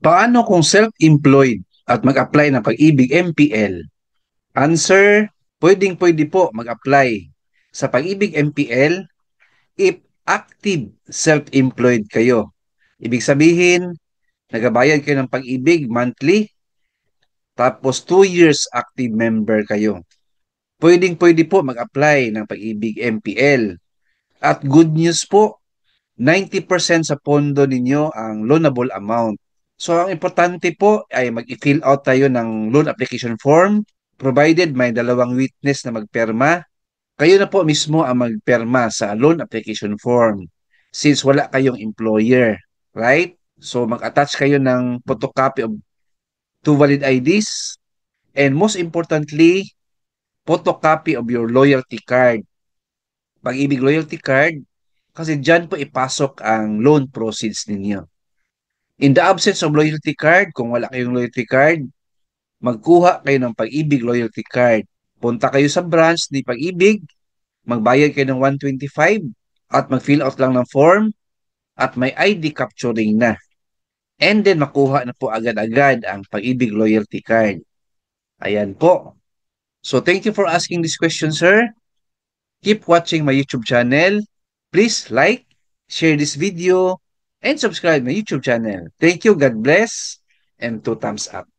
Paano kung self-employed at mag-apply ng Pag-ibig MPL? Answer, pwedeng-pwede po mag-apply sa Pag-ibig MPL if active self-employed kayo. Ibig sabihin, nagabayad kayo ng Pag-ibig monthly, tapos 2 years active member kayo. Pwedeng-pwede po mag-apply ng Pag-ibig MPL. At good news po, 90% sa pondo ninyo ang loanable amount. So, ang importante po ay mag-fill out tayo ng loan application form, provided may dalawang witness na magperma. Kayo na po mismo ang magperma sa loan application form since wala kayong employer, right? So, mag-attach kayo ng photocopy of two valid IDs and most importantly, photocopy of your loyalty card. Pag-ibig loyalty card, kasi dyan po ipasok ang loan proceeds ninyo. In the absence of loyalty card, kung wala kayong loyalty card, magkuha kayo ng Pag-ibig loyalty card. Punta kayo sa branch ni Pag-ibig, magbayad kayo ng 125 at mag-fill out lang ng form at may ID capturing na. And then makuha na po agad-agad ang Pag-ibig loyalty card. Ayan po. So thank you for asking this question, sir. Keep watching my YouTube channel. Please like, share this video, and subscribe my YouTube channel. Thank you, God bless, and 2 thumbs up.